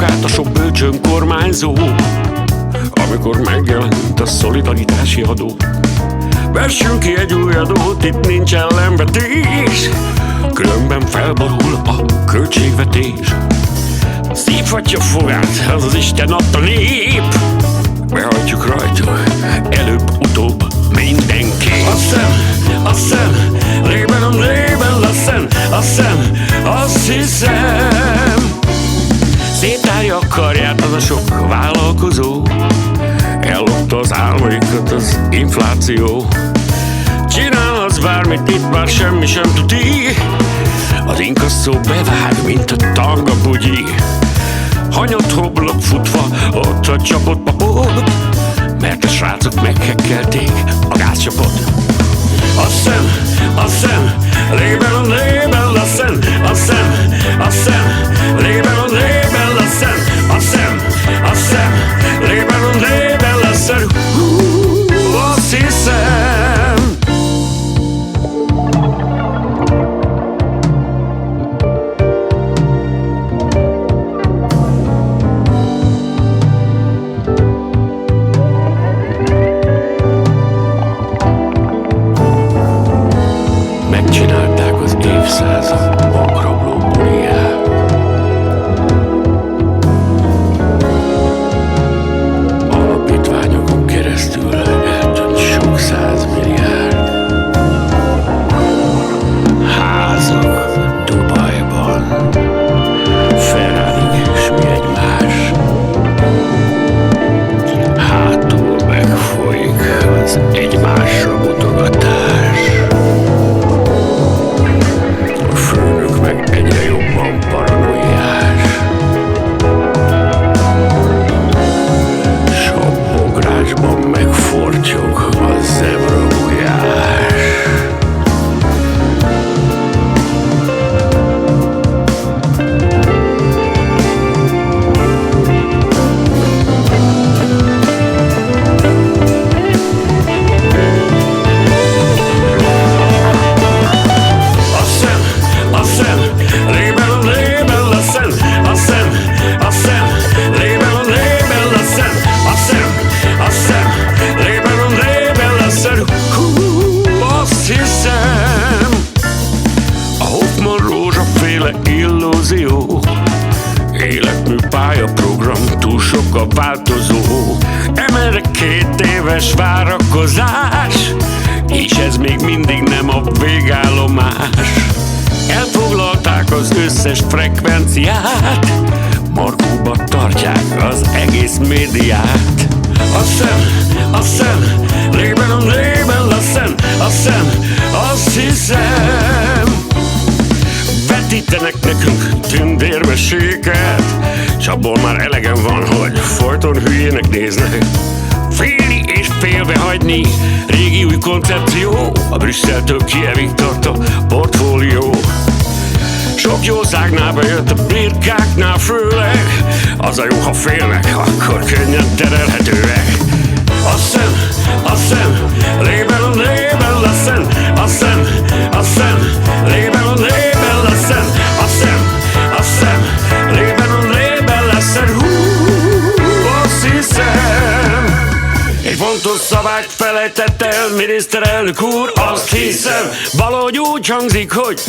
magát a sok bölcsön kormányzó, amikor megjelent a szolidaritási adó. Vessünk ki egy új adót, itt nincs ellenvetés, különben felborul a költségvetés. Szívhatja fogát, az az Isten adta nép, behajtjuk rajta, előbb-utóbb mindenki. A szem, lében leszen, azt hiszem. Szétárja a karját az a sok vállalkozó, ellopta az álmaikat az infláció. Csinálhatsz bármit, itt már semmi sem tuti, az inkasszó bevág, mint a tanga bugyi. Hanyat hoblok futva, ott a csapott papot, mert a srácok meghekkelték a gázcsapot. A szem, lében leszen, a szem, lében leszen, a szem, lében leszen, azt hiszem. Megcsinálták az évszázad bankrabló buliját. Alapítványokon keresztül eltűnt sok 100 milliárd. Házak Dubajban, Ferrarik és mi egymás. Hátul megfolyik az egymásra mutogatás. Egyre jobban paranoiás. Sok bográsban megfortyog a zebrabujás. Illúzió, életmű pályaprogram, túl sok a változó. Emelre 2 éves várakozás, és ez még mindig nem a végállomás. Elfoglalták az összes frekvenciát, markóba tartják az egész médiát. A szem, lében leszen, azt hiszem. Vetítenek nekünk tündérmeséket, s abból már elegem van, hogy folyton hülyének néznek. Félni és félbehagyni, régi új koncepció, a Brüsszeltől Kijevig tart a portfólió. Sok jószágnál bejött, a birkáknál főleg, az a jó, ha félnek, akkor könnyen terelhetőek. A szem, lében leszen, a szem, lében leszen, a szem, lében leszen, azt hiszem. Egy fontos szabályt felejtett el miniszterelnök úr, azt hiszem. Valahogy úgy hangzik, hogy